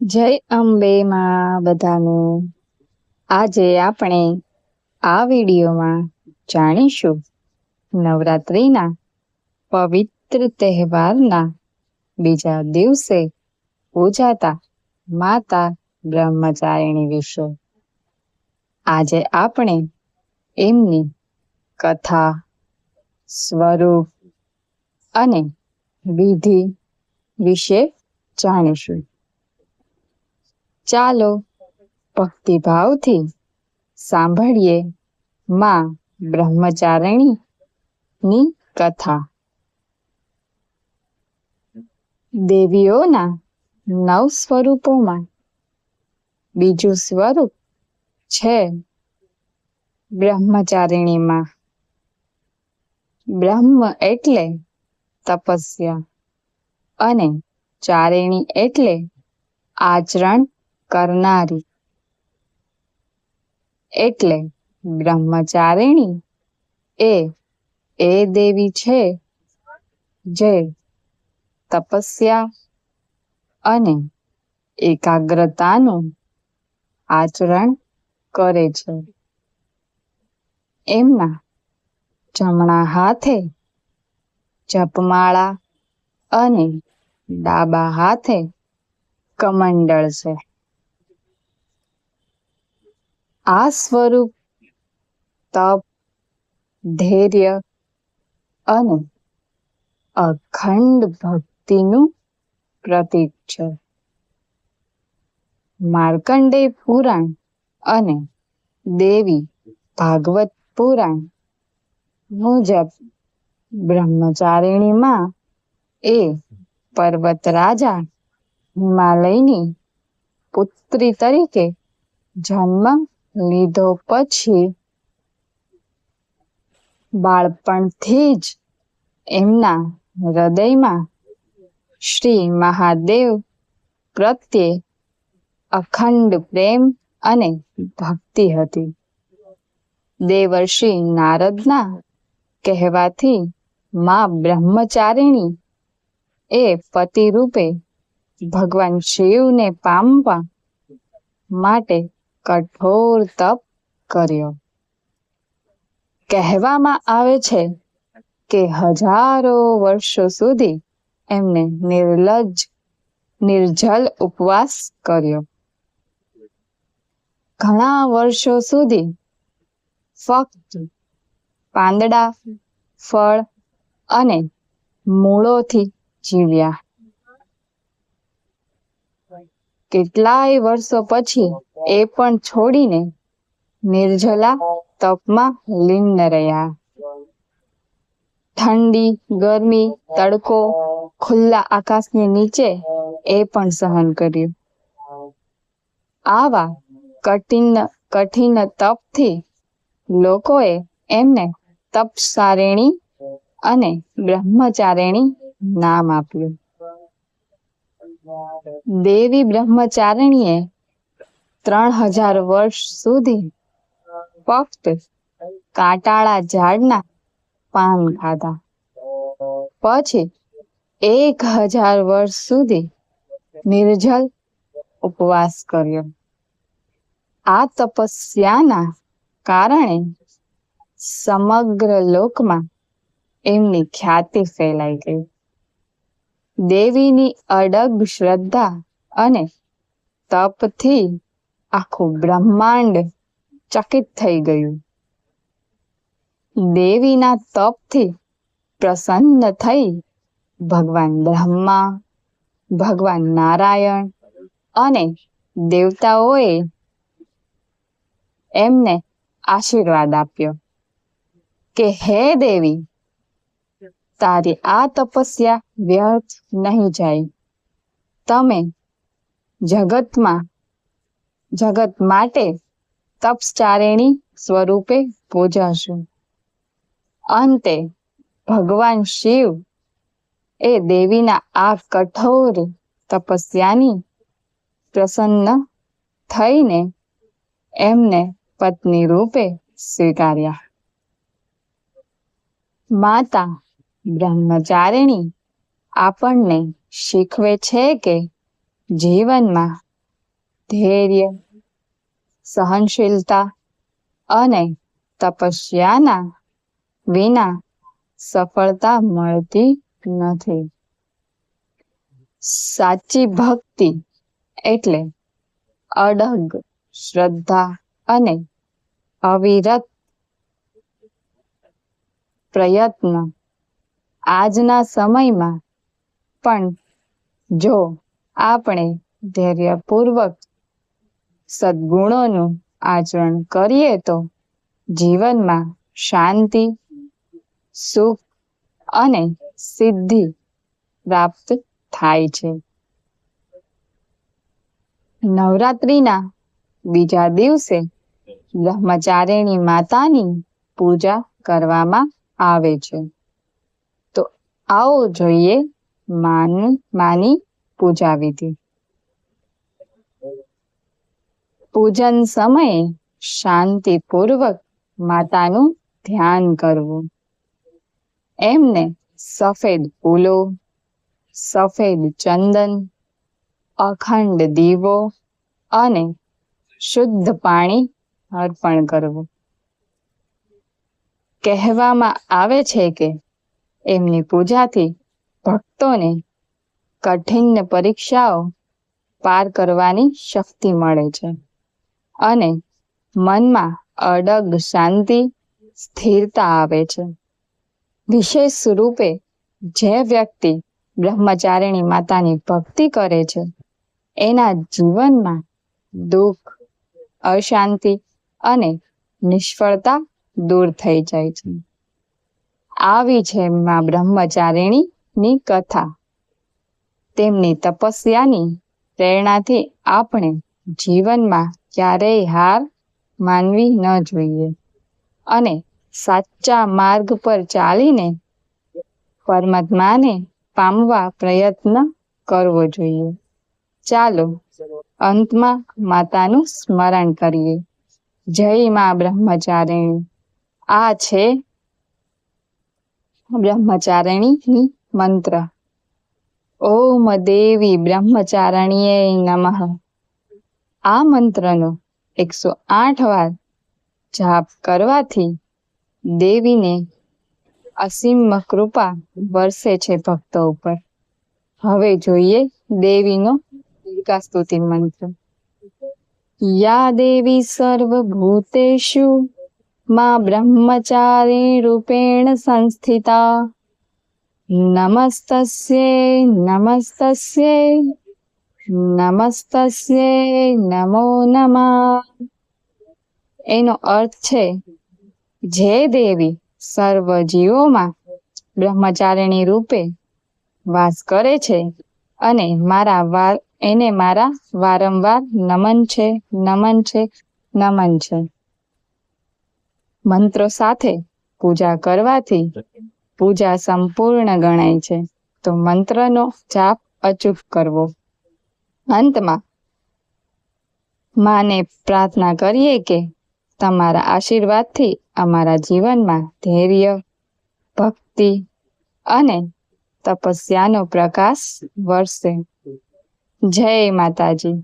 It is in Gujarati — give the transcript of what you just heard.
જય અંબે માં બધાનું। આજે આપણે આ વિડીયોમાં જાણીશું નવરાત્રિના પવિત્ર તહેવારના બીજા દિવસે પૂજાતા માતા બ્રહ્મચારિણી વિશે। આજે આપણે એમની કથા, સ્વરૂપ અને વિધિ વિશે જાણીશું। ચાલો ભક્તિભાવથી સાંભળીએ માં બ્રહ્મચારિણીની કથા। દેવીઓના 9 સ્વરૂપોમાં બીજું સ્વરૂપ છે બ્રહ્મચારિણી માં। બ્રહ્મ એટલે તપસ્યા અને ચારિણી એટલે આચરણ કરનારી। એટલે બ્રહ્મચારિણી એ દેવી છે જે તપસ્યા અને એકાગ્રતાનું આચરણ કરે છે। એમના જમણા હાથે જપમાળા અને ડાબા હાથે કમંડળ છે। આ સ્વરૂપ તપ, ધૈર્ય અને અખંડ ભક્તિનું પ્રતીક છે। માર્કંડેય પુરાણ અને દેવી ભાગવત પુરાણ મુજબ બ્રહ્મચારિણી માં એ પર્વત રાજા હિમાલયની પુત્રી તરીકે જન્મ લીધો પછી બાળપણથી જ એમના હૃદયમાં શ્રી મહાદેવ પ્રત્યે અખંડ પ્રેમ અને ભક્તિ હતી। દેવર્ષિ નારદના કહેવાથી માં બ્રહ્મચારિણી એ પતિ રૂપે ભગવાન શિવને પામવા માટે કઠોર તપ કર્યો। કહેવામાં આવે છે કે હજારો વર્ષો સુધી એમને નિર્જલ ઉપવાસ કર્યો। ઘણા વર્ષો સુધી ફક્ત પાંદડા, ફળ અને મૂળોથી જીવ્યા। કેટલાય વર્ષો પછી એ પણ છોડીને નિર્જલા તપમાં લીન રહ્યા। ઠંડી, ગરમી, તડકો, ખુલ્લા આકાશની નીચે એ પણ સહન કર્યું। આવા કઠિન તપથી લોકોએ એમને તપસારિણી અને બ્રહ્મચારિણી નામ આપ્યું। દેવી બ્રહ્મચારિણીએ 3000 વર્ષ સુધી ફક્ત કાંટાળા ઝાડના પાન ખાધા। પછી 1000 વર્ષ સુધી નિર્જલ ઉપવાસ કર્યો। આ તપસ્યાના કારણે સમગ્ર લોકમાં એમની ખ્યાતિ ફેલાઈ ગઈ। દેવીની અડગ શ્રદ્ધા અને તપથી આખું બ્રહ્માંડ ચકિત થઈ ગયું। દેવીના તપથી પ્રસન્ન થઈ ભગવાન બ્રહ્મા, ભગવાન નારાયણ અને દેવતાઓએ એમને આશીર્વાદ આપ્યો કે હે દેવી, તારી આ તપસ્યા વ્યર્થ નહીં જાય। તમે જગત માટે તપચારિણી સ્વરૂપે પૂજાશો। અંતે ભગવાન શિવ એ દેવીના આ કઠોર તપસ્યાની પ્રસન્ન થઈને એમને પત્ની રૂપે સ્વીકાર્યા। માતા બ્રહ્મચારિણી આપણને શીખવે છે કે જીવનમાં ધૈર્ય, સહનશીલતા અને તપસ્યાના વિના સફળતા મળતી નથી. સાચી ભક્તિ એટલે અડગ શ્રદ્ધા અને અવિરત પ્રયત્ન. આજના સમયમાં પણ જો આપણે ધૈર્યપૂર્વક સદ્ગુણોનું આચરણ કરીએ તો જીવનમાં શાંતિ, સુખ અને સિદ્ધિ પ્રાપ્ત થાય છે. નવરાત્રિના બીજા દિવસે બ્રહ્મચારિણી માતાની પૂજા કરવામાં આવે છે. તો આવો જોઈએ માની પૂજા વિધિ. પૂજન સમયે શાંતિપૂર્વક માતાનું ધ્યાન કરવું. એમને સફેદ ફૂલો, સફેદ ચંદન, અખંડ દીવો અને શુદ્ધ પાણી અર્પણ કરવું. કહેવામાં આવે છે કે એમની પૂજાથી ભક્તોને કઠિન પરીક્ષાઓ પાર કરવાની શક્તિ મળે છે અને મનમાં અડગ શાંતિ, સ્થિરતા આવે છે. વિશેષ રૂપે જે વ્યક્તિ બ્રહ્મચારિણી માતાની ભક્તિ કરે છે એના જીવનમાં દુઃખ, અશાંતિ અને નિષ્ફળતા દૂર થઈ જાય છે. આવી છે માં બ્રહ્મચારિણીની કથા. તેમની તપસ્યાની પ્રેરણાથી આપણે જીવનમાં ક્યારેય હાર માનવી ન જોઈએ અને સાચા માર્ગ પર ચાલીને પરમાત્માને પામવા પ્રયત્ન કરવો જોઈએ. ચાલો અંતમાં માતાનું સ્મરણ કરીએ. જય માં બ્રહ્મચારિણી. આ છે બ્રહ્મચારિણીની મંત્ર. ઓમ દેવી બ્રહ્મચારિણીએ નમઃ. આ મંત્રનો 108 વાર જાપ કરવાથી દેવીને અસીમ કૃપા વરસે છે ભક્તો ઉપર. હવે જોઈએ દેવીનો સ્તુતિ મંત્ર. યા દેવી સર્વભૂતેષુ માં બ્રહ્મચારી રૂપેણ સંસ્થિતા નમસ્તસ્યૈ નમસ્તસ્યૈ નમસ્તસ્યૈ નમો નમઃ. એનો અર્થ છે જે દેવી સર્વ જીવોમાં બ્રહ્મચારિણી રૂપે વાસ કરે છે અને એને મારા વારંવાર નમન છે, નમન છે, નમન છે. મંત્રો સાથે પૂજા કરવાથી પૂજા સંપૂર્ણ ગણાય છે. તો મંત્રનો જાપ અચૂક કરવો. અંતમાં માને પ્રાર્થના કરીએ કે તમારા આશીર્વાદથી અમારા જીવનમાં ધૈર્ય, ભક્તિ અને તપસ્યાનો પ્રકાશ વરસે. જય માતાજી.